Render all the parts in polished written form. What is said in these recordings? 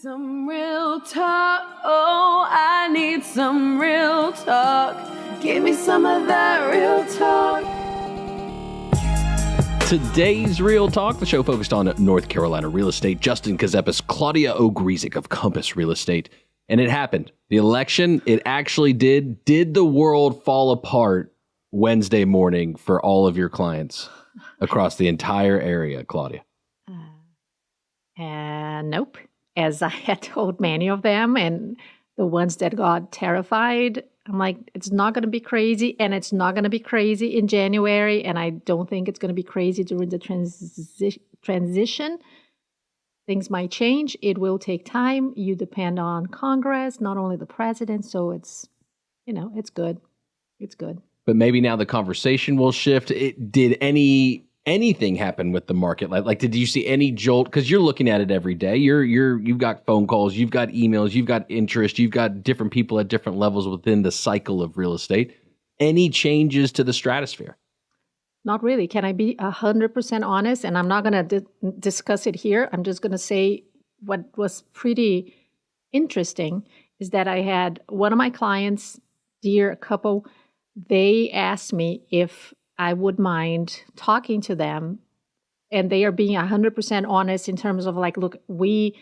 Some real talk, oh, I need some real talk. Give me some of that real talk. Today's Real Talk, the show focused on North Carolina real estate. Justin Ckezepis, Claudia Ogrizek of Compass Real Estate. And it happened. The election, it actually did. Did the world fall apart Wednesday morning for all of your clients across the entire area, Claudia? Nope. As I had told many of them, and the ones that got terrified, I'm like, it's not going to be crazy, and it's not going to be crazy in January, and I don't think it's going to be crazy during the transition. Things might change. It will take time. You depend on Congress, not only the president, so it's good. It's good. But maybe now the conversation will shift. Did anything happen with the market? Like, did you see any jolt? Because you're looking at it every day. You've got phone calls, you've got emails, you've got interest, you've got different people at different levels within the cycle of real estate. Any changes to the stratosphere? Not really. Can I be 100% honest? And I'm not going to discuss it here. I'm just going to say what was pretty interesting is that I had one of my clients, dear couple, they asked me if I would mind talking to them, and they are being 100% honest in terms of like, look, we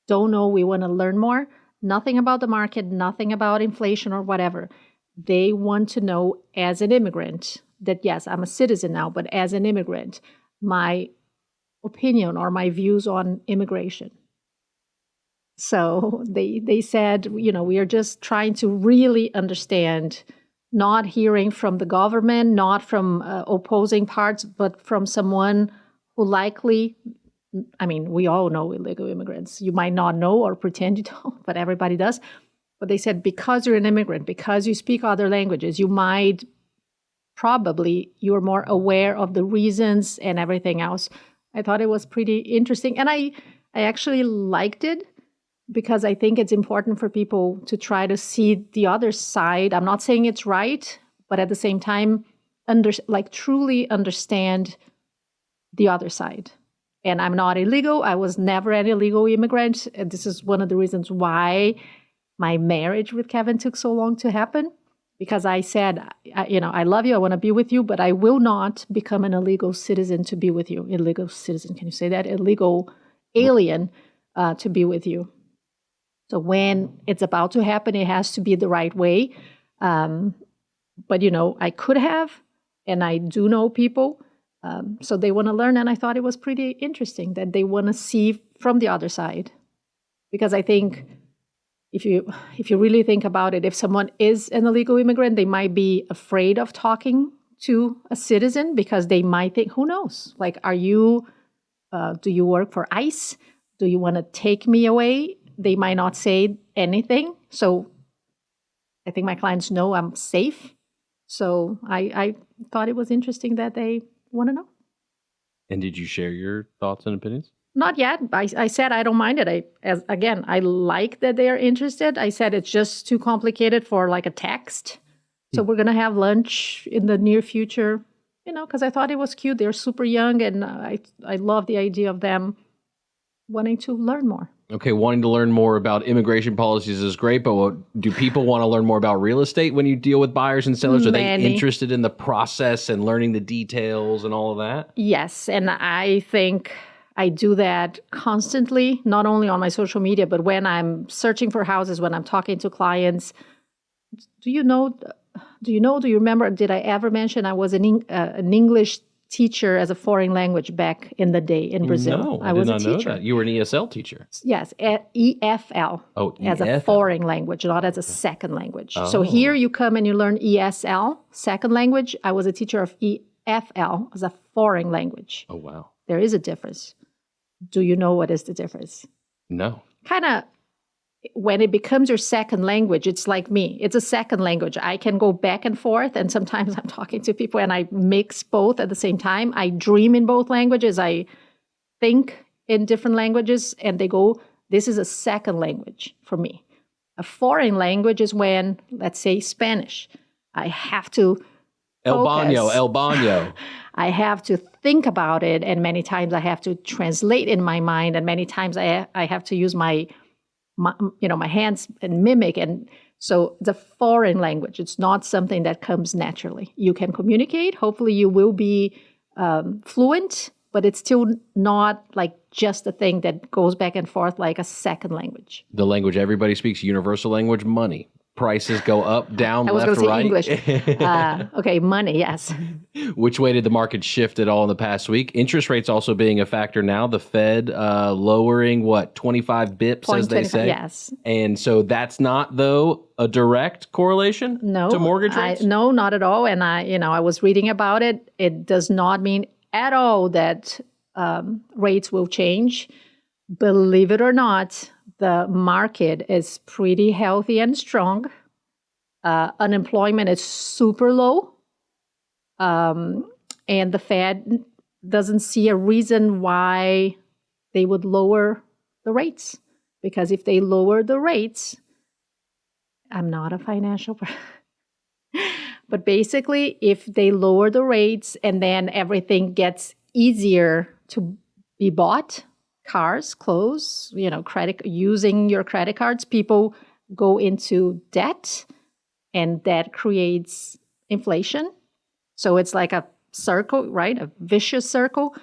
don't know, we want to learn more, nothing about the market, nothing about inflation or whatever. They want to know as an immigrant that, yes, I'm a citizen now, but as an immigrant, my opinion or my views on immigration. So they said, we are just trying to really understand, not hearing from the government, not from opposing parts, but from someone who likely, we all know illegal immigrants. You might not know or pretend you don't, but everybody does. But they said, because you're an immigrant, because you speak other languages, you're more aware of the reasons and everything else. I thought it was pretty interesting. And I actually liked it, because I think it's important for people to try to see the other side. I'm not saying it's right, but at the same time, truly understand the other side. And I'm not illegal. I was never an illegal immigrant. And this is one of the reasons why my marriage with Kevin took so long to happen, because I said, I love you, I want to be with you, but I will not become an illegal citizen to be with you. Illegal citizen, can you say that? Illegal alien to be with you. So when it's about to happen, it has to be the right way. But, I could have, and I do know people. So they want to learn. And I thought it was pretty interesting that they want to see from the other side. Because I think if you really think about it, if someone is an illegal immigrant, they might be afraid of talking to a citizen, because they might think, who knows? Like, do you work for ICE? Do you want to take me away? They might not say anything. So I think my clients know I'm safe. So I thought it was interesting that they want to know. And did you share your thoughts and opinions? Not yet. I said I don't mind it. I like that they are interested. I said it's just too complicated for like a text. So we're going to have lunch in the near future, because I thought it was cute. They're super young, and I love the idea of them wanting to learn more. Okay, wanting to learn more about immigration policies is great, but do people want to learn more about real estate when you deal with buyers and sellers? Are they interested in the process and learning the details and all of that? Yes, and I think I do that constantly, not only on my social media, but when I'm searching for houses, when I'm talking to clients. Do you remember, did I ever mention I was an English teacher as a foreign language back in the day in Brazil? No, I did not know that. You were an ESL teacher. Yes, EFL. Oh, as EFL. a foreign language, not as a second language. Oh. So here you come and you learn ESL, second language. I was a teacher of EFL as a foreign language. Oh, wow. There is a difference. Do you know what is the difference? No. Kind of, when it becomes your second language, it's like me. It's a second language. I can go back and forth, and sometimes I'm talking to people and I mix both at the same time. I dream in both languages. I think in different languages, and they go, this is a second language for me. A foreign language is when, let's say, Spanish. I have to El baño. I have to think about it, and many times I have to translate in my mind, and many times I have to use my my hands and mimic. And so it's a foreign language. It's not something that comes naturally. You can communicate. Hopefully you will be fluent, but it's still not like just a thing that goes back and forth like a second language. The language everybody speaks, universal language, money. Prices go up, down, I was left, going to say right. English. Okay, money, yes. Which way did the market shift at all in the past week? Interest rates also being a factor now. The Fed lowering, 25 bips, as they say? Yes. And so that's not, though, a direct correlation to mortgage rates? No, not at all. And I was reading about it. It does not mean at all that rates will change. Believe it or not, the market is pretty healthy and strong. Unemployment is super low. And the Fed doesn't see a reason why they would lower the rates. Because if they lower the rates, I'm not a financial person. But basically, if they lower the rates and then everything gets easier to be bought, cars, clothes, using your credit cards, people go into debt, and that creates inflation. So it's like a circle, right? A vicious circle.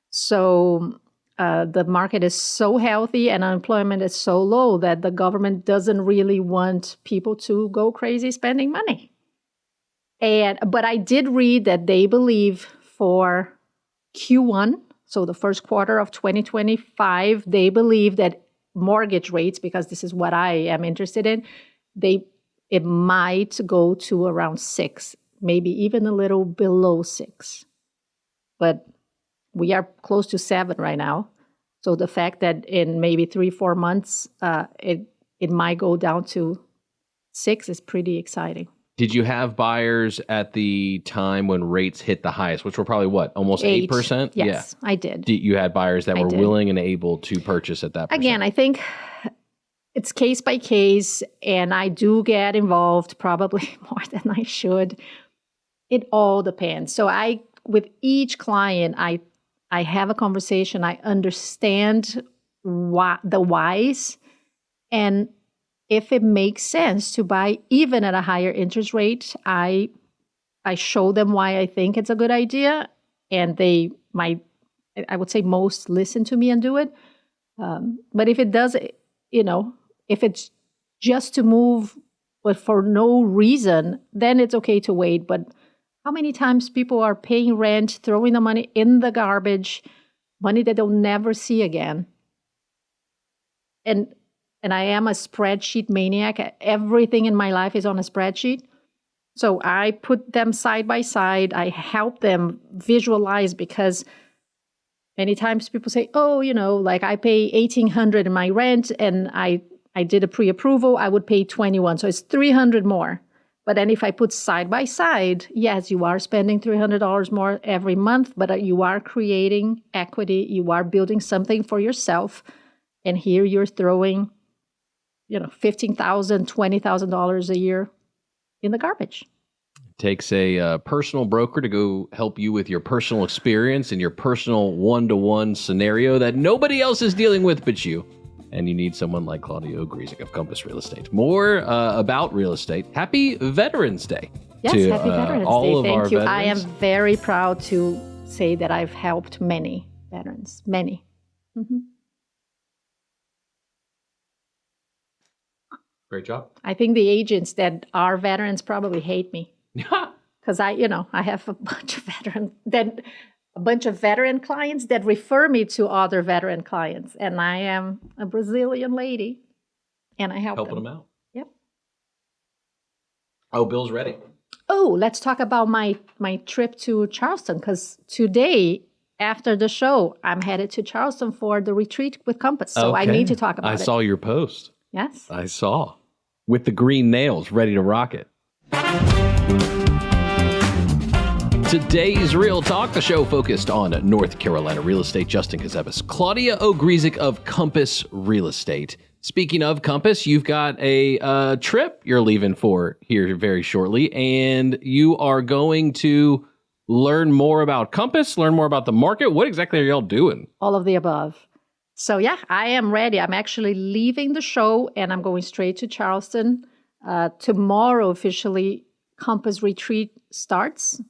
So the market is so healthy and unemployment is so low that the government doesn't really want people to go crazy spending money. But I did read that they believe for Q1, so the first quarter of 2025, they believe that mortgage rates, because this is what I am interested in, it might go to around 6, maybe even a little below 6. But we are close to 7 right now. So the fact that in maybe 3-4 months, it might go down to 6 is pretty exciting. Did you have buyers at the time when rates hit the highest, which were probably almost 8%? Yes, yeah. I did. You had buyers that were willing and able to purchase at that percent? Again, I think it's case by case, and I do get involved probably more than I should. It all depends. So with each client, I have a conversation. I understand the whys, and if it makes sense to buy even at a higher interest rate, I show them why I think it's a good idea, and I would say most listen to me and do it. But if it does, if it's just to move, but for no reason, then it's okay to wait. But how many times people are paying rent, throwing the money in the garbage, money that they'll never see again? And I am a spreadsheet maniac. Everything in my life is on a spreadsheet. So I put them side by side. I help them visualize, because many times people say, like I pay $1,800 in my rent, and I did a pre-approval, I would pay $21. So it's $300 more. But then if I put side by side, yes, you are spending $300 more every month, but you are creating equity. You are building something for yourself. And here you're throwing, $15,000, $20,000 a year in the garbage. It takes a personal broker to go help you with your personal experience and your personal one-to-one scenario that nobody else is dealing with but you. And you need someone like Claudia Ogrizek of Ckezepis Real Estate. More about real estate. Happy Veterans Day. Yes, happy Veterans Day. Thank you. Veterans. I am very proud to say that I've helped many veterans. Many. Mm-hmm. Great job. I think the agents that are veterans probably hate me. Because I have a bunch of veteran clients that refer me to other veteran clients. And I am a Brazilian lady, and I help them out. Yep. Oh, Bill's ready. Oh, let's talk about my trip to Charleston, because today, after the show, I'm headed to Charleston for the retreat with Compass. So I need to talk about it. I saw your post. Yes. I saw. With the green nails, ready to rock it. Today's Real Talk, the show focused on North Carolina real estate. Justin Ckezepis, Claudia Ogrizek of Ckezepis Real Estate. Speaking of Compass, you've got a trip you're leaving for here very shortly, and you are going to learn more about Compass, learn more about the market. What exactly are y'all doing? All of the above. So yeah, I am ready. I'm actually leaving the show and I'm going straight to Charleston. Tomorrow, officially, Compass Retreat starts.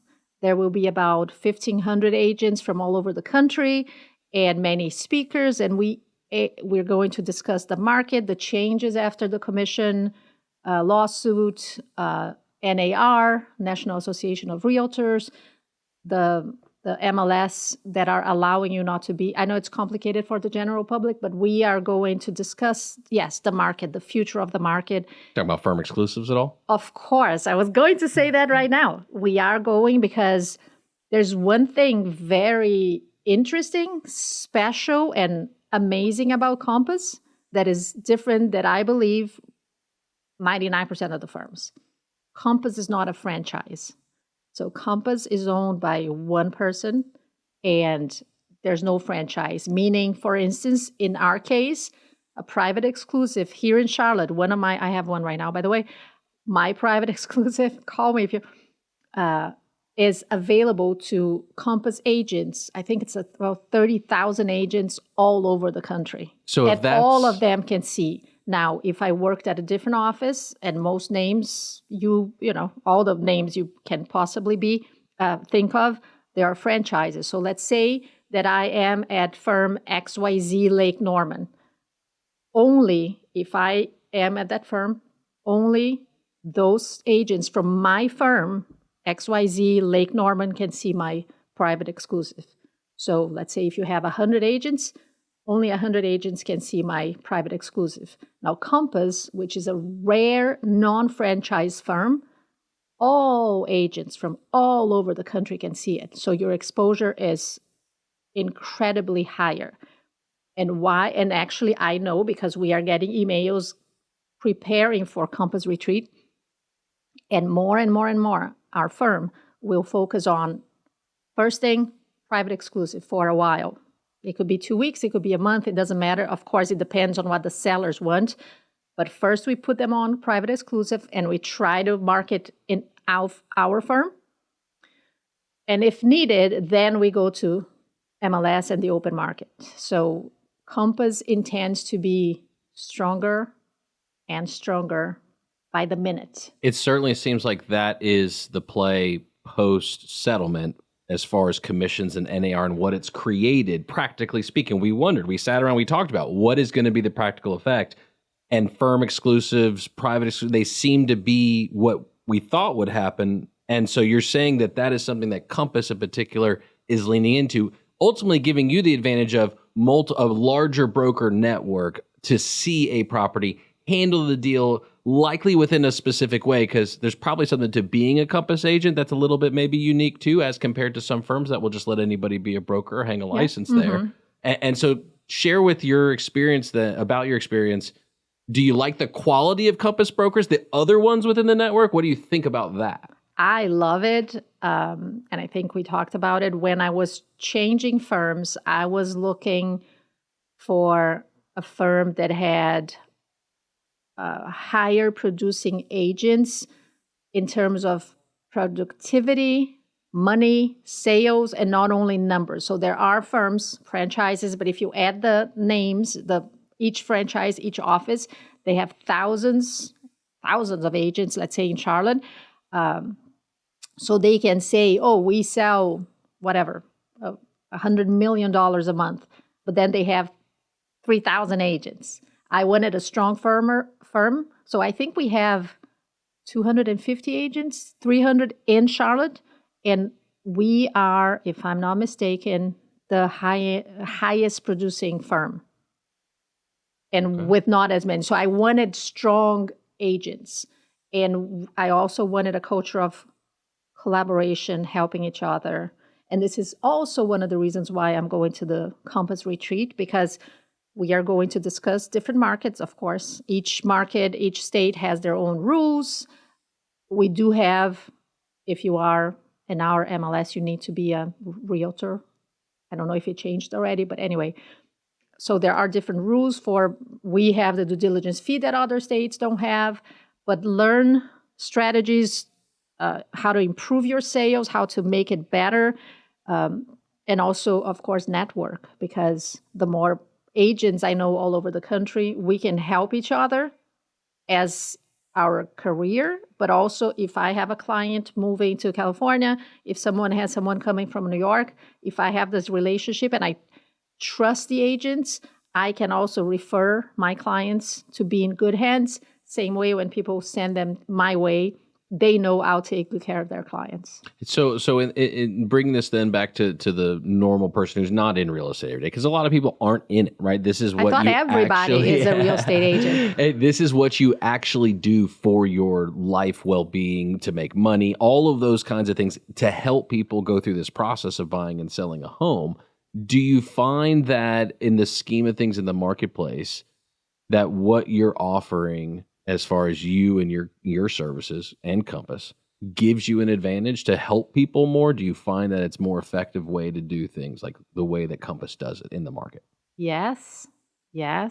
There will be about 1,500 agents from all over the country and many speakers. And we're going to discuss the market, the changes after the commission lawsuit, NAR, National Association of Realtors, the MLS that are allowing you not to be. I know it's complicated for the general public, but we are going to discuss, yes, the market, the future of the market. Talking about firm exclusives at all? Of course. I was going to say that right now. We are going because there's one thing very interesting, special, and amazing about Compass that is different that I believe 99% of the firms. Compass is not a franchise. So Compass is owned by one person and there's no franchise. Meaning, for instance, in our case, a private exclusive here in Charlotte, I have one right now, by the way, my private exclusive, call me if you, is available to Compass agents. I think it's about 30,000 agents all over the country. So if and all of them can see. Now, if I worked at a different office and most names, you know, all the names you can possibly think of, there are franchises. So let's say that I am at firm XYZ Lake Norman. Only if I am at that firm, only those agents from my firm, XYZ Lake Norman, can see my private exclusive. So let's say if you have 100 agents, only 100 agents can see my private exclusive. Now, Compass, which is a rare non-franchise firm, all agents from all over the country can see it. So your exposure is incredibly higher. And why? And actually, I know because we are getting emails preparing for Compass Retreat. And more and more and more, our firm will focus on, first thing, private exclusive for a while. It could be 2 weeks, it could be a month, it doesn't matter. Of course, it depends on what the sellers want. But first we put them on private exclusive and we try to market in our firm. And if needed, then we go to MLS and the open market. So Compass intends to be stronger and stronger by the minute. It certainly seems like that is the play post-settlement as far as commissions and NAR and what it's created, practically speaking. We sat around, we talked about what is going to be the practical effect. And firm exclusives, private exclusives, they seem to be what we thought would happen. And so you're saying that that is something that Compass in particular is leaning into, ultimately giving you the advantage of a larger broker network to see a property, handle the deal likely within a specific way, because there's probably something to being a Compass agent that's a little bit maybe unique too, as compared to some firms that will just let anybody be a broker or hang a license there. And so share with your experience about your experience. Do you like the quality of Compass brokers, the other ones within the network? What do you think about that? I love it. And I think we talked about it. When I was changing firms, I was looking for a firm that had higher producing agents in terms of productivity, money, sales, and not only numbers. So there are firms, franchises, but if you add the names, each franchise, each office, they have thousands of agents, let's say in Charlotte. So they can say, oh, we sell whatever, $100 million a month, but then they have 3,000 agents. I wanted a strong firm. So I think we have 250 agents, 300 in Charlotte. And we are, if I'm not mistaken, the highest producing firm. And with not as many. So I wanted strong agents. And I also wanted a culture of collaboration, helping each other. And this is also one of the reasons why I'm going to the Compass Retreat, because we are going to discuss different markets, of course. Each market, each state has their own rules. We do have, if you are in our MLS, you need to be a realtor. I don't know if it changed already, but anyway. So there are different rules we have the due diligence fee that other states don't have, but learn strategies, how to improve your sales, how to make it better, and also, of course, network, because the more agents I know all over the country. We can help each other as our career, but also if I have a client moving to California, if someone has someone coming from New York, if I have this relationship and I trust the agents, I can also refer my clients to be in good hands. Same way when people send them my way, they know I'll take good care of their clients. So in bringing this then back to the normal person who's not in real estate every day, because a lot of people aren't in it, right? This is what I thought everybody is a real estate agent. This is what you actually do for your life well-being, to make money, all of those kinds of things, to help people go through this process of buying and selling a home. Do you find that in the scheme of things in the marketplace, that what you're offering as far as you and your services and Compass gives you an advantage to help people more? Do you find that it's more effective way to do things like the way that Compass does it in the market? Yes. I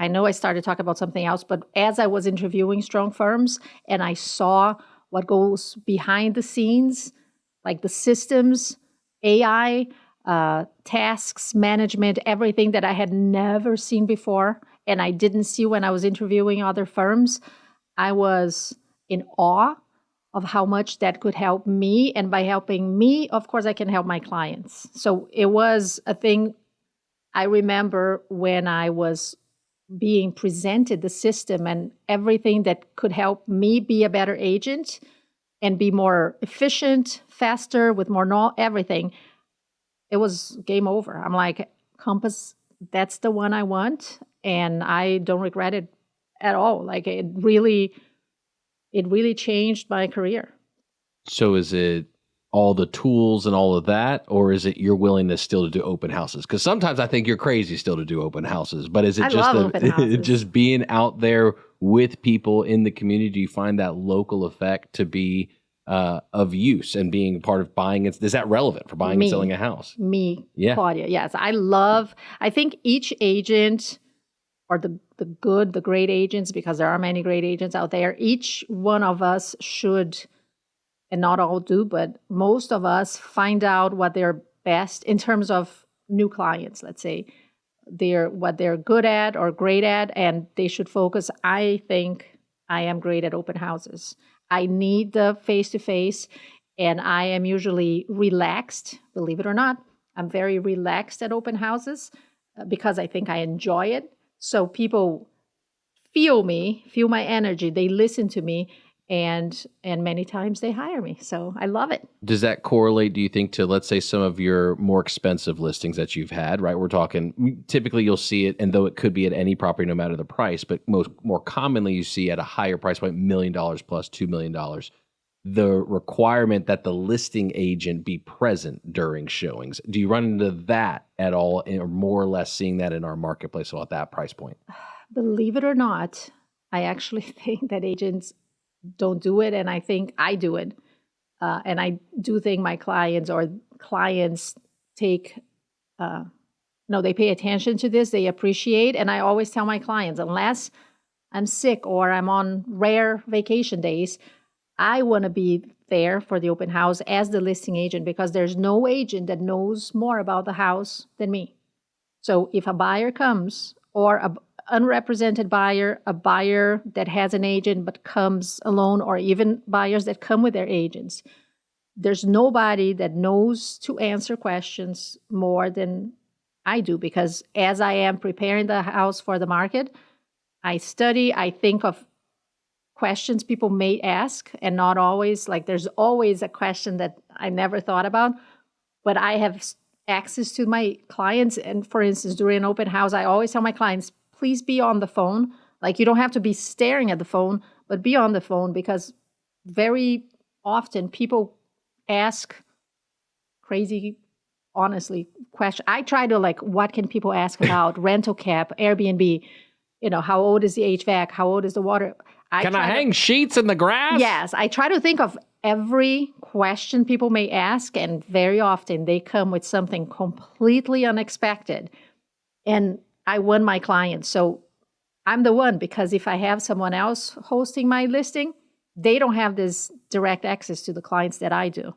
know I started talking about something else, but as I was interviewing strong firms and I saw what goes behind the scenes, like the systems, AI, tasks, management, everything that I had never seen before, and I didn't see when I was interviewing other firms, I was in awe of how much that could help me. And by helping me, of course, I can help my clients. So it was a thing. I remember when I was being presented the system and everything that could help me be a better agent and be more efficient, faster, with more everything. It was game over. I'm like, Compass, that's the one I want. And I don't regret it at all. Like it really changed my career. So is it all the tools and all of that, or is it your willingness still to do open houses? Because sometimes I think you're crazy still to do open houses, but is it just being out there with people in the community? Do you find that local effect to be of use and being part of buying it? Is that relevant for buying and selling a house? Yeah. Claudia, yes. I think each agent, or the great agents, because there are many great agents out there, each one of us should, and not all do, but most of us find out what they're best in terms of new clients, let's say, what they're good at or great at, and they should focus. I think I am great at open houses. I need the face-to-face, and I am usually relaxed, believe it or not. I'm very relaxed at open houses because I think I enjoy it. So people feel my energy, they listen to me, and many times they hire me. So I love it. Does that correlate, do you think, to, let's say, some of your more expensive listings that you've had, right? We're talking, typically you'll see it, and though it could be at any property, no matter the price, but more commonly you see at a higher price point, $1 million plus $2 million, the requirement that the listing agent be present during showings. Do you run into that at all, or more or less seeing that in our marketplace at that price point? Believe it or not, I actually think that agents don't do it, and I think I do it. And I do think my clients take, they pay attention to this, they appreciate, and I always tell my clients, unless I'm sick or I'm on rare vacation days, I want to be there for the open house as the listing agent, because there's no agent that knows more about the house than me. So if a buyer comes, or an unrepresented buyer, a buyer that has an agent but comes alone, or even buyers that come with their agents, there's nobody that knows to answer questions more than I do, because as I am preparing the house for the market, I study, I think of questions people may ask, and not always, like there's always a question that I never thought about, but I have access to my clients. And for instance, during an open house, I always tell my clients, please be on the phone. Like you don't have to be staring at the phone, but be on the phone, because very often people ask crazy, honestly, questions. I try to what can people ask about rental cap, Airbnb, how old is the HVAC? How old is the water? Can I hang sheets in the grass? Yes. I try to think of every question people may ask, and very often they come with something completely unexpected. And I won my clients. So I'm the one, because if I have someone else hosting my listing, they don't have this direct access to the clients that I do.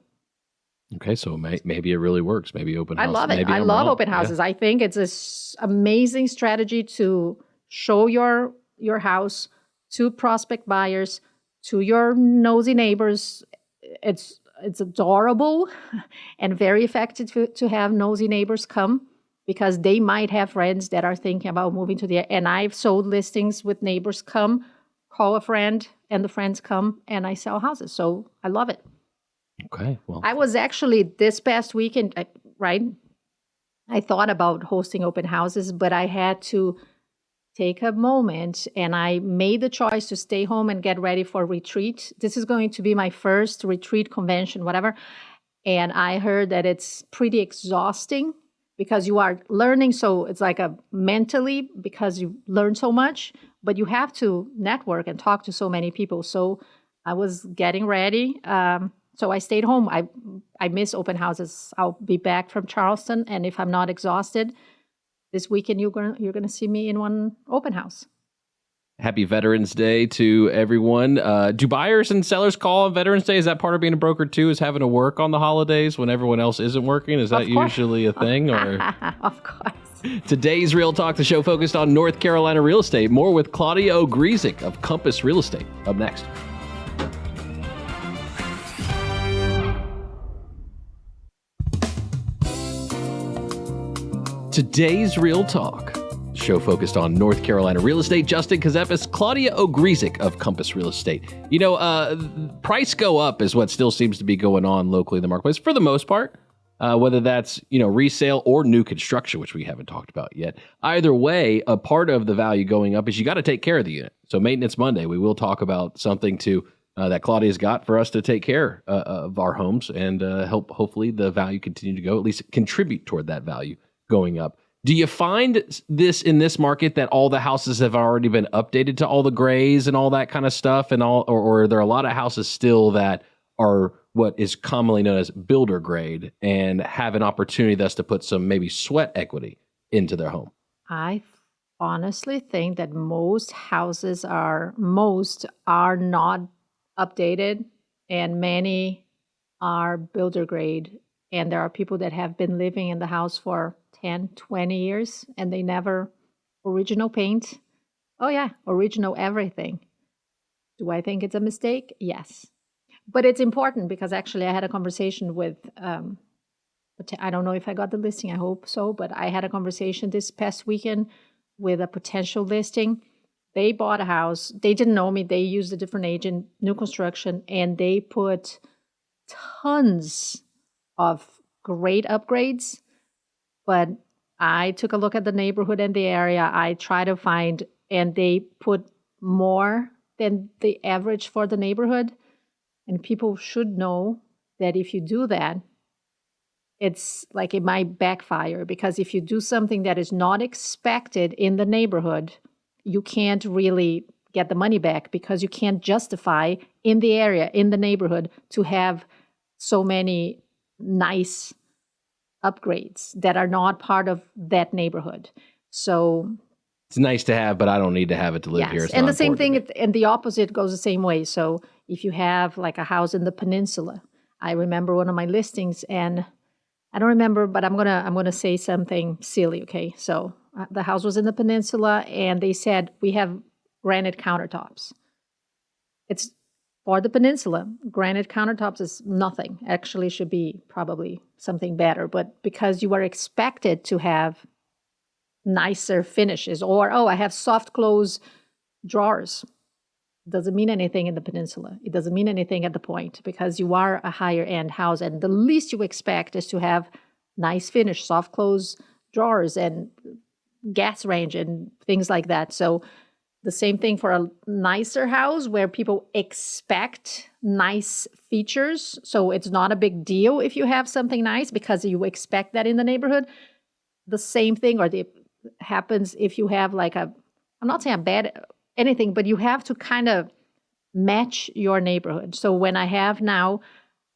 Okay, so maybe it really works. Maybe open house. I love it. Maybe I I'm love wrong. open houses. I think it's an amazing strategy to show your house to prospect buyers, to your nosy neighbors. It's adorable and very effective to have nosy neighbors come because they might have friends that are thinking about moving to the. And I've sold listings with neighbors come, call a friend, and the friends come, and I sell houses. So I love it. Okay, well, I was actually this past weekend, right? I thought about hosting open houses, but I had to take a moment and I made the choice to stay home and get ready for retreat. This is going to be my first retreat convention, whatever. And I heard that it's pretty exhausting because you are learning. So it's like a mentally because you learn so much, but you have to network and talk to so many people. So I was getting ready. So I stayed home. I miss open houses. I'll be back from Charleston, and if I'm not exhausted, this weekend you're gonna see me in one open house. happy Veterans Day to everyone. Do buyers and sellers call on Veterans Day? Is that part of being a broker too? Is having to work on the holidays when everyone else isn't working? Is that usually a thing? Or Of course. Today's Real Talk, the show focused on North Carolina real estate. More with Claudia Ogrizek of Ckezepis Real Estate. Up next. Today's Real Talk, show focused on North Carolina real estate. Justin Ckezepis, Claudia Ogrizek of Ckezepis Real Estate. You know, price go up is what still seems to be going on locally in the marketplace for the most part. Whether that's, resale or new construction, which we haven't talked about yet. Either way, a part of the value going up is you got to take care of the unit. So Maintenance Monday, we will talk about something that Claudia's got for us to take care of our homes and help hopefully the value continue to go, at least contribute toward that value going up. Do you find this in this market that all the houses have already been updated to all the grays and all that kind of stuff, and or are there a lot of houses still that are what is commonly known as builder grade and have an opportunity thus to put some maybe sweat equity into their home? I honestly think that most are not updated, and many are builder grade. And there are people that have been living in the house for 10, 20 years, and they never original paint. Oh yeah, original everything. Do I think it's a mistake? Yes. But it's important because actually I had a conversation with, I don't know if I got the listing, I hope so, but I had a conversation this past weekend with a potential listing. They bought a house. They didn't know me. They used a different agent, new construction, and they put tons of great upgrades. But I took a look at the neighborhood and the area. I try to find, and they put more than the average for the neighborhood. And people should know that if you do that, it's like it might backfire, because if you do something that is not expected in the neighborhood, you can't really get the money back because you can't justify in the area, in the neighborhood, to have so many nice upgrades that are not part of that neighborhood. So it's nice to have, but I don't need to have it to live here. It's and not the same important thing, and the opposite goes the same way. So if you have like a house in the peninsula, I remember one of my listings, and I don't remember, but I'm gonna say something silly. Okay, so the house was in the peninsula, and they said we have granite countertops. It's for the peninsula. Granite countertops is nothing. Actually, should be probably something better. But because you are expected to have nicer finishes, or I have soft close drawers, doesn't mean anything in the peninsula. It doesn't mean anything at the point because you are a higher end house, and the least you expect is to have nice finish, soft close drawers and gas range and things like that. So the same thing for a nicer house where people expect nice features. So it's not a big deal if you have something nice because you expect that in the neighborhood. The same thing happens if you have like I'm not saying a bad anything, but you have to kind of match your neighborhood. So when I have now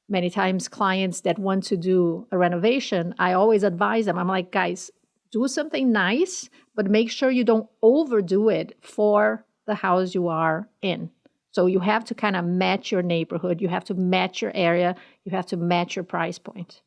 many times clients that want to do a renovation, I always advise them. I'm like, guys, do something nice, but make sure you don't overdo it for the house you are in. So you have to kind of match your neighborhood. You have to match your area. You have to match your price point.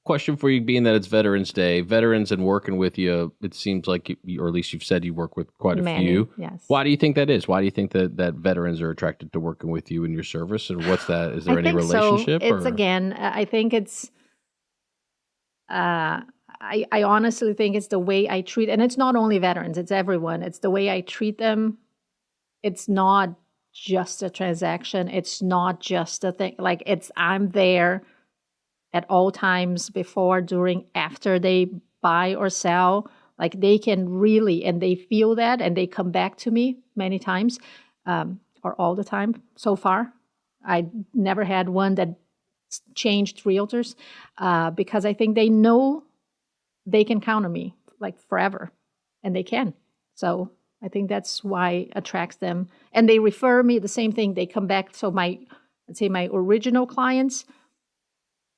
Question for you, being that it's Veterans Day, veterans and working with you, it seems like, or at least you've said you work with quite a few. Yes. Why do you think that is? Why do you think that veterans are attracted to working with you in your service? And what's that? Is there any relationship? So. It's again, I think it's, I honestly think it's the way I treat, and it's not only veterans, it's everyone. It's the way I treat them. It's not just a transaction. It's not just a thing. Like I'm there at all times, before, during, after they buy or sell. Like they can really, and they feel that, and they come back to me many times, or all the time so far. I never had one that changed realtors, because I think they know they can count on me like forever, and they can. So I think that's why attracts them. And they refer me, the same thing, they come back. So let's say my original clients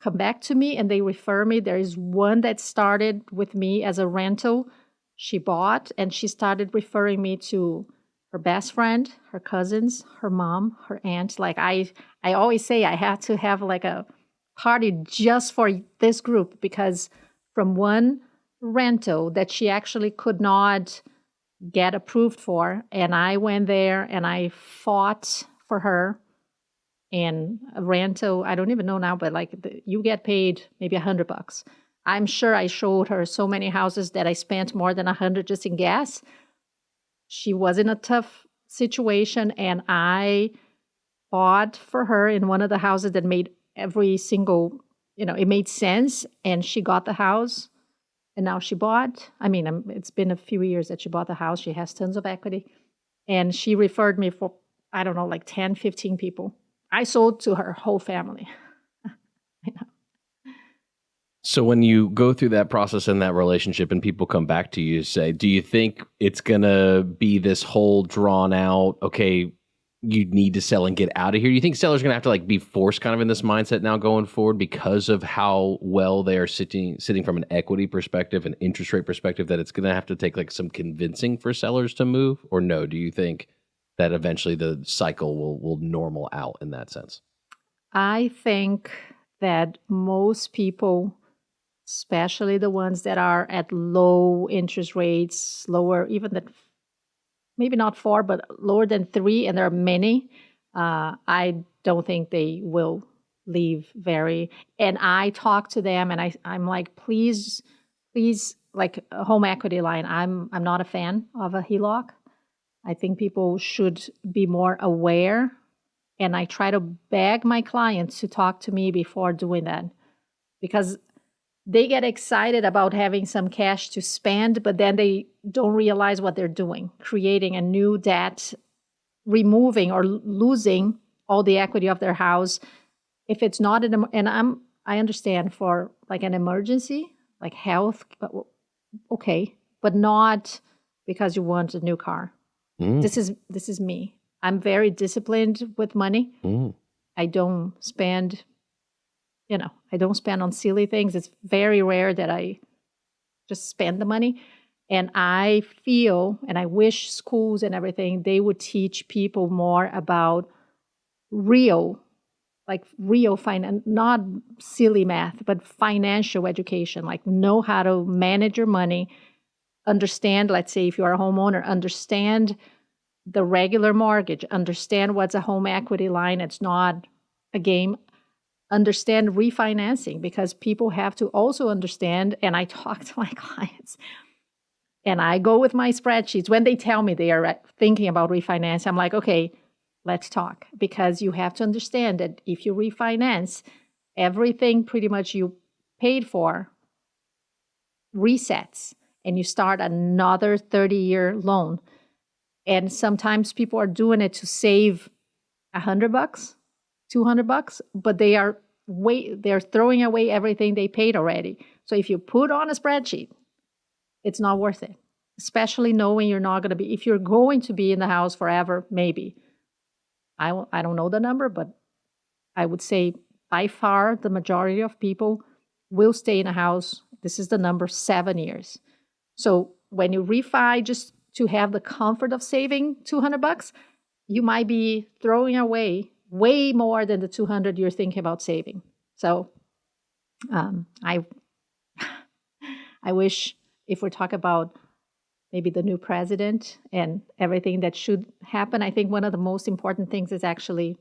come back to me and they refer me. There is one that started with me as a rental. She bought and she started referring me to her best friend, her cousins, her mom, her aunt. Like I always say I have to have like a party just for this group, because from one rental that she actually could not get approved for, and I went there and I fought for her. And a rental, I don't even know now, but like you get paid maybe $100. I'm sure I showed her so many houses that I spent more than $100 just in gas. She was in a tough situation, and I bought for her in one of the houses that made every single, it made sense, and she got the house. And now she bought, it's been a few years that she bought the house. She has tons of equity. And she referred me for, I don't know, like 10, 15 people. I sold to her whole family. So when you go through that process and that relationship and people come back to you, say, do you think it's going to be this whole drawn out, okay, you need to sell and get out of here? Do you think sellers are going to have to like be forced kind of in this mindset now going forward because of how well they are sitting from an equity perspective and interest rate perspective, that it's going to have to take like some convincing for sellers to move? Or no, do you think that eventually the cycle will normal out in that sense? I think that most people, especially the ones that are at low interest rates, lower, even that, maybe not 4, but lower than 3, and there are many, I don't think they will leave and I talk to them and I'm like, please, like a home equity line. I'm not a fan of a HELOC. I think people should be more aware, and I try to beg my clients to talk to me before doing that, because they get excited about having some cash to spend, but then they don't realize what they're doing, creating a new debt, removing or losing all the equity of their house. If it's not I understand for like an emergency, like health, but okay, but not because you want a new car. This is me. I'm very disciplined with money. I don't spend, I don't spend on silly things. It's very rare that I just spend the money. And I feel, and I wish schools and everything, they would teach people more about real finance, not silly math, but financial education, like know how to manage your money, understand, let's say if you're a homeowner, understand the regular mortgage, understand what's a home equity line. It's not a game. Understand refinancing, because people have to also understand, and I talk to my clients, and I go with my spreadsheets. When they tell me they are thinking about refinance, I'm like, okay, let's talk, because you have to understand that if you refinance, everything pretty much you paid for resets, and you start another 30-year loan. And sometimes people are doing it to save $100, $200, but they're throwing away everything they paid already. So if you put on a spreadsheet, it's not worth it, especially knowing you're not going to be, if you're going to be in the house forever, maybe. I don't know the number, but I would say by far the majority of people will stay in a house. This is the number, 7 years. So when you refi just to have the comfort of saving $200, you might be throwing away way more than the 200 you're thinking about saving. So I I wish, if we're talking about maybe the new president and everything that should happen, I think one of the most important things is actually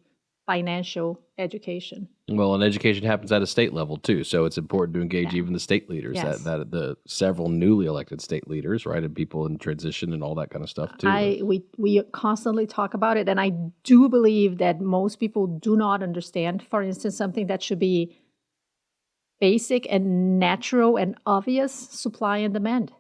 financial education. Well, and education happens at a state level too, so it's important to engage even the state leaders, Yes. that the several newly elected state leaders, right, and people in transition and all that kind of stuff too. We constantly talk about it, and I do believe that most people do not understand, for instance, something that should be basic and natural and obvious: supply and demand.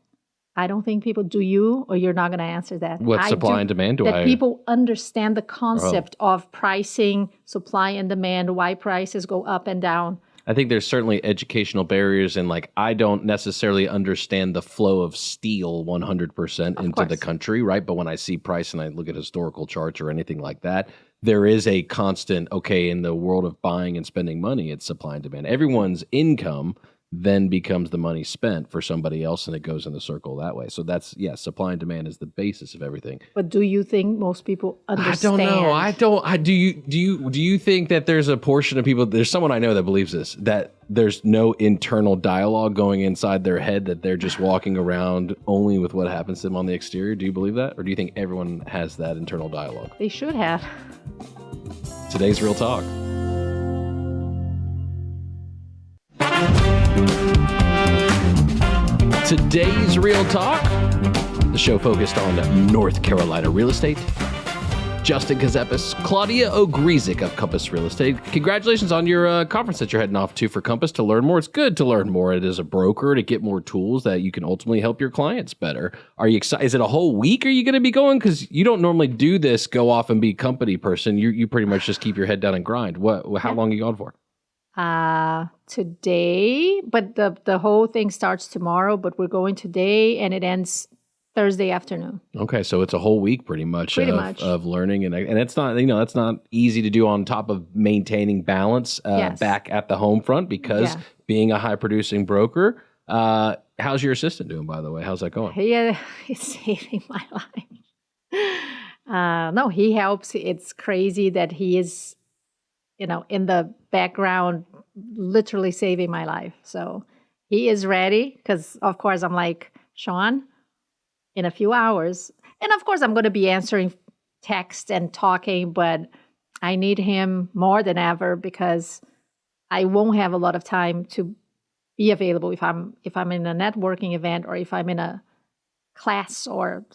I don't think people, do you, or you're not going to answer that? What supply and demand do that people understand the concept of pricing, supply and demand, why prices go up and down. I think there's certainly educational barriers, and like I don't necessarily understand the flow of steel 100% into the country, right? But when I see price and I look at historical charts or anything like that, there is a constant, okay, in the world of buying and spending money, it's supply and demand. Everyone's income then becomes the money spent for somebody else, and it goes in the circle that way. So that's, supply and demand is the basis of everything. But do you think most people understand? I don't know. Do you think that there's a portion of people, there's someone I know that believes this, that there's no internal dialogue going inside their head, that they're just walking around only with what happens to them on the exterior? Do you believe that? Or do you think everyone has that internal dialogue? They should have. Today's Real Talk. Today's Real Talk, the show focused on North Carolina real estate. Justin Ckezepis, Claudia Ogrizek of Compass Real Estate. Congratulations on your conference that you're heading off to for Compass to learn more. It's good to learn more. It is a broker to get more tools that you can ultimately help your clients better. Are you excited? Is it a whole week? Are you going to be going? Because you don't normally do this, go off and be company person. You pretty much just keep your head down and grind. How long are you going for? Today, but the whole thing starts tomorrow, but we're going today and it ends Thursday afternoon. Okay, so it's a whole week pretty much of learning, and it's not, that's not easy to do on top of maintaining balance back at the home front, because being a high producing broker. How's your assistant doing, by the way? How's that going? He's saving my life. No, he helps. It's crazy that he is, in the background, literally saving my life. So he is ready, because of course I'm like, Sean, in a few hours. And of course I'm going to be answering text and talking, but I need him more than ever, because I won't have a lot of time to be available if I'm in a networking event, or if I'm in a class or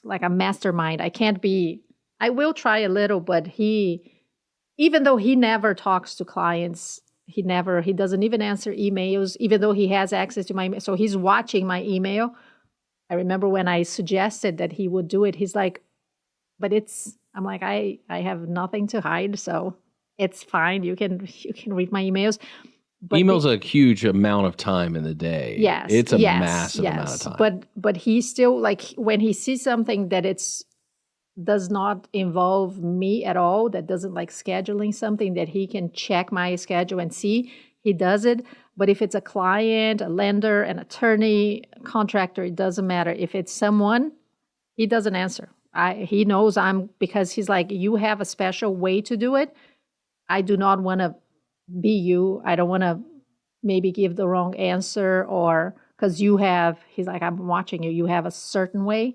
like a mastermind. I will try a little, but even though he never talks to clients, he doesn't even answer emails, even though he has access to my email. So he's watching my email. I remember when I suggested that he would do it, he's like, but I'm like, I have nothing to hide, so it's fine. You can read my emails. But email's a huge amount of time in the day. Yes. It's a massive amount of time. But he still, like, when he sees something that does not involve me at all, that doesn't, like scheduling something that he can check my schedule and see, he does it. But if it's a client, a lender, an attorney, a contractor, it doesn't matter. If it's someone, he doesn't answer. He knows because he's like, you have a special way to do it. I do not want to be you. I don't want to maybe give the wrong answer, or because he's like, I'm watching you. You have a certain way.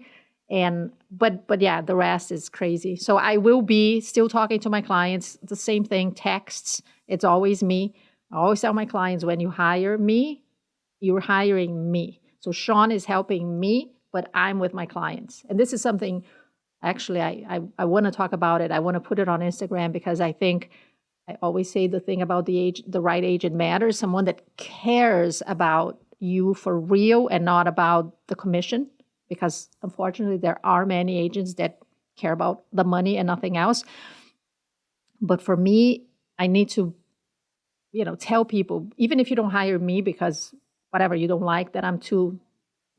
But yeah, the rest is crazy. So I will be still talking to my clients. The same thing, texts. It's always me. I always tell my clients, when you hire me, you're hiring me. So Sean is helping me, but I'm with my clients. And this is something, actually, I want to talk about it. I want to put it on Instagram, because I think I always say the thing about the right agent matters. Someone that cares about you for real and not about the commission. Because unfortunately, there are many agents that care about the money and nothing else. But for me, I need to tell people, even if you don't hire me because whatever, you don't like that I'm too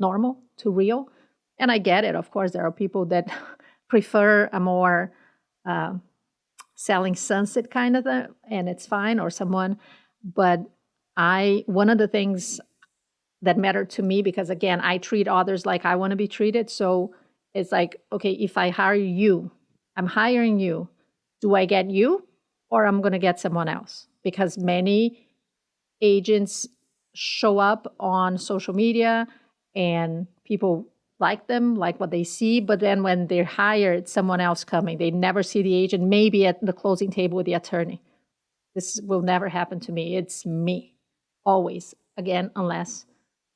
normal, too real. And I get it. Of course, there are people that prefer a more selling sunset kind of thing, and it's fine, or someone. But one of the things that matter to me, because again, I treat others like I want to be treated. So it's like, okay, if I hire you, I'm hiring you. Do I get you or I'm going to get someone else? Because many agents show up on social media and people like them, like what they see. But then when they're hired, someone else coming, they never see the agent, maybe at the closing table with the attorney. This will never happen to me. It's me, always. Again, unless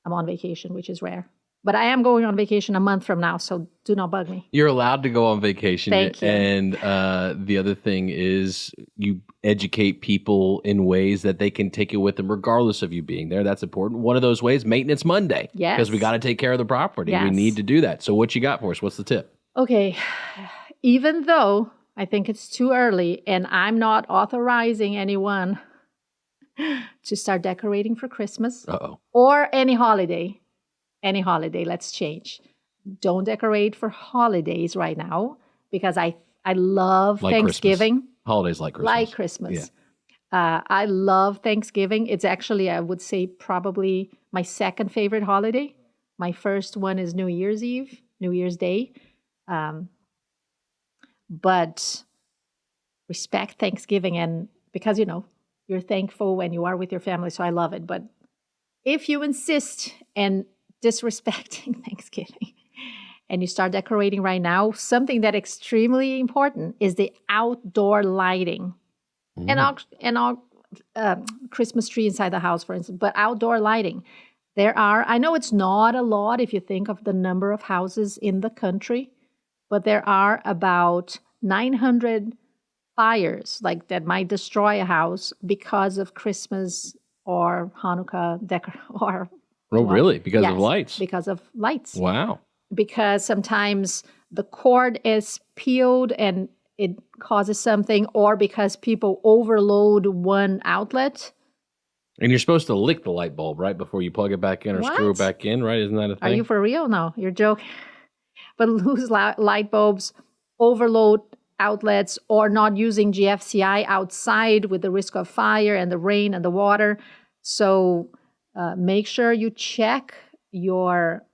I'm on vacation, which is rare. But I am going on vacation a month from now, so do not bug me. You're allowed to go on vacation. Thank you. And the other thing is you educate people in ways that they can take it with them regardless of you being there. That's important. One of those ways, Maintenance Monday. Yes. Because we got to take care of the property. Yes. We need to do that. So what you got for us? What's the tip? Okay. Even though I think it's too early and I'm not authorizing anyone to start decorating for Christmas or any holiday, let's change. Don't decorate for holidays right now because I love Like Thanksgiving. Christmas. Holidays like Christmas. Like Christmas. Yeah. I love Thanksgiving. It's actually, I would say, probably my second favorite holiday. My first one is New Year's Eve, New Year's Day. But respect Thanksgiving, and because, you're thankful when you are with your family, so I love it. But if you insist and disrespecting Thanksgiving and you start decorating right now, something that extremely important is the outdoor lighting. And our Christmas tree inside the house, for instance, but outdoor lighting. I know it's not a lot if you think of the number of houses in the country, but there are about 900 fires that might destroy a house because of Christmas or Hanukkah really? Because of lights? Because of lights. Wow. Because sometimes the cord is peeled and it causes something, or because people overload one outlet. And you're supposed to lick the light bulb right before you plug it back in or screw it back in, right? Isn't that a thing? Are you for real? No, you're joking. But loose light bulbs, overload outlets, or not using GFCI outside with the risk of fire and the rain and the water. So make sure you check your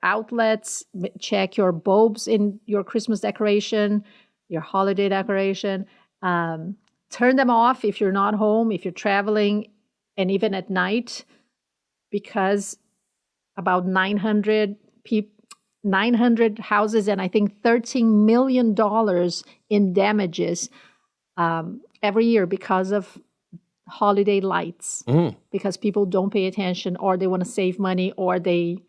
outlets, check your bulbs in your Christmas decoration, your holiday decoration. Turn them off if you're not home, if you're traveling, and even at night, because about 900 houses and I think $13 million in damages every year because of holiday lights, because people don't pay attention, or they want to save money, or they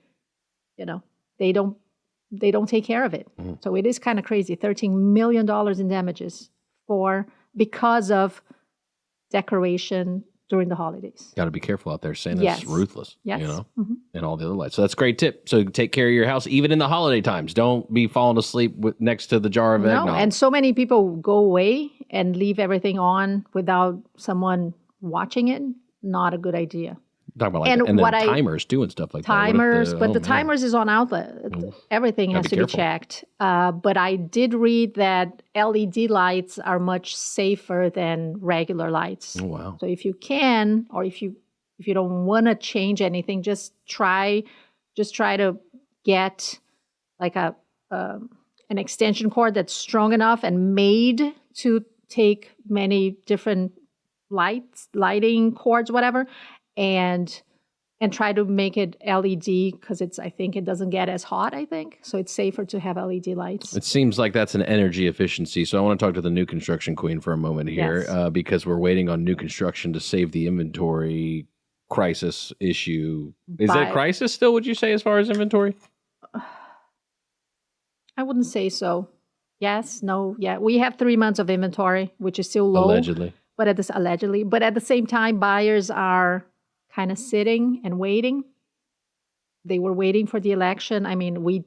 don't take care of it. So it is kind of crazy. $13 million in damages because of decoration during the holidays. Got to be careful out there. Santa's ruthless, and all the other lights. So that's a great tip. So take care of your house, even in the holiday times. Don't be falling asleep next to the jar of eggnog. No, and so many people go away and leave everything on without someone watching it. Not a good idea. Talking about and then timers too and stuff like that. But the timers is on outlet. Everything has to be checked. But I did read that LED lights are much safer than regular lights. Oh, wow. So if you can, or if you don't want to change anything, just try to get like an extension cord that's strong enough and made to take many different lighting cords, whatever. And try to make it LED because I think it doesn't get as hot, so it's safer to have LED lights. It seems like that's an energy efficiency. So I want to talk to the new construction queen for a moment here, because we're waiting on new construction to save the inventory crisis issue. Is that a crisis still, would you say, as far as inventory? I wouldn't say so. Yes, no, yeah. We have 3 months of inventory, which is still low. Allegedly. But at the same time, buyers are kind of sitting and waiting. They were waiting for the election. I mean,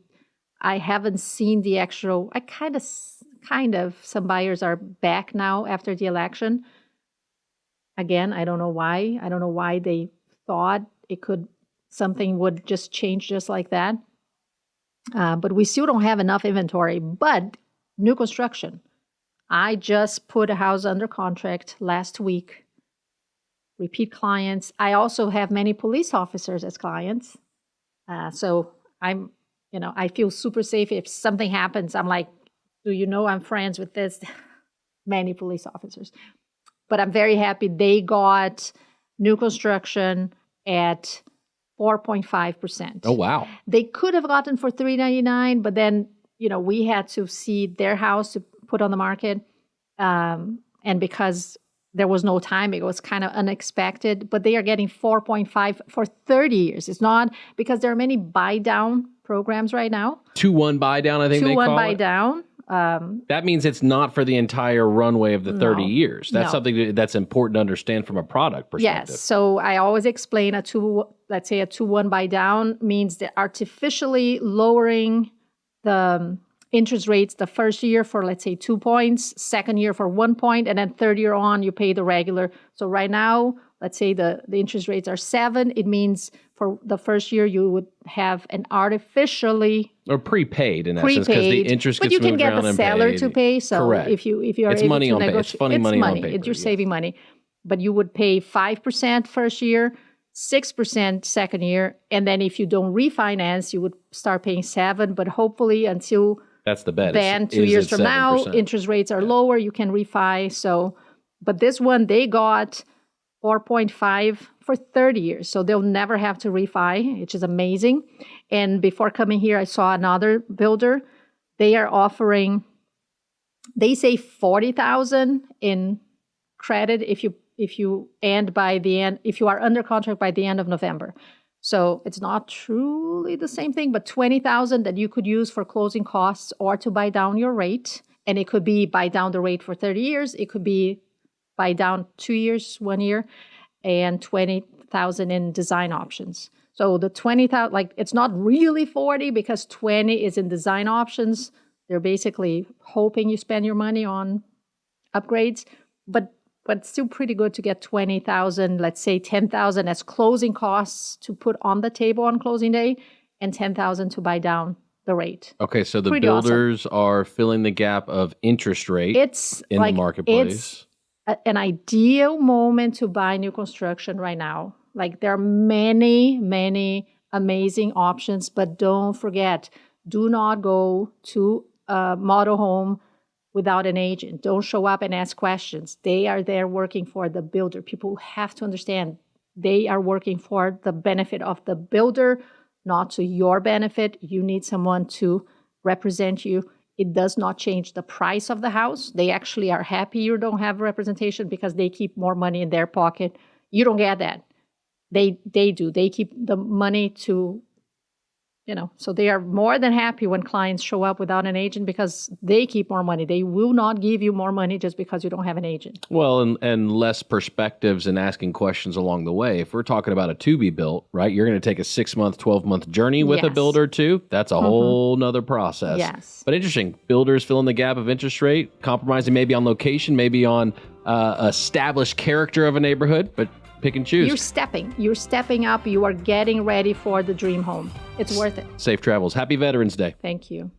I haven't seen the actual. I kind of. Some buyers are back now after the election. Again, I don't know why. I don't know why they thought something would just change just like that. But we still don't have enough inventory. But new construction. I just put a house under contract last week. Repeat clients. I also have many police officers as clients. So I feel super safe. If something happens, I'm like, do you know I'm friends with this many police officers? But I'm very happy they got new construction at 4.5%. Oh, wow. They could have gotten for $399, but then, we had to see their house to put on the market. And because there was no time, it was kind of unexpected, but they are getting 4.5 for 30 years. It's not because there are many buy down programs right now. 2-1 buy down, I think they call it. 2-1 buy down. That means it's not for the entire runway of the 30 years. That's something that's important to understand from a product perspective. Yes. So I always explain let's say a 2-1 buy down means that artificially lowering the interest rates the first year for, let's say, 2 points, second year for 1 point, and then third year on, you pay the regular. So right now, let's say the interest rates are 7. It means for the first year, you would have an artificially or prepaid in essence, because the interest gets moved around and paid. But you can get the seller to pay. So correct. if you are it's able money to on negotiate, it's funny money on paper. You're saving money. But you would pay 5% first year, 6% second year, and then if you don't refinance, you would start paying 7. But hopefully until that's the bet. Then 2 years from 7%. Now, interest rates are lower. You can refi. So, but this one, they got 4.5 for 30 years. So they'll never have to refi, which is amazing. And before coming here, I saw another builder. They are offering, they say $40,000 in credit if you are under contract by the end of November. So it's not truly the same thing, but $20,000 that you could use for closing costs or to buy down your rate. And it could be buy down the rate for 30 years. It could be buy down 2 years, 1 year, and $20,000 in design options. So the $20,000, it's not really 40 because 20 is in design options. They're basically hoping you spend your money on upgrades, but it's still pretty good to get $20,000, let's say $10,000 as closing costs to put on the table on closing day, and $10,000 to buy down the rate. Okay, so the builders are filling the gap of interest rate in the marketplace. It's an ideal moment to buy new construction right now. There are many, many amazing options, but don't forget, do not go to a model home without an agent. Don't show up and ask questions. They are there working for the builder. People have to understand they are working for the benefit of the builder, not to your benefit. You need someone to represent you. It does not change the price of the house. They actually are happy you don't have representation because they keep more money in their pocket. You don't get that. They do. They keep the money to, so they are more than happy when clients show up without an agent because they keep more money. They will not give you more money just because you don't have an agent. Well, and less perspectives and asking questions along the way. If we're talking about a to-be-built, right, you're going to take a 6-month, 12-month journey with a builder too. That's a whole nother process. Yes. But interesting. Builders filling the gap of interest rate, compromising maybe on location, maybe on established character of a neighborhood, but pick and choose. You're stepping up. You are getting ready for the dream home. It's worth it. Safe travels. Happy Veterans Day. Thank you.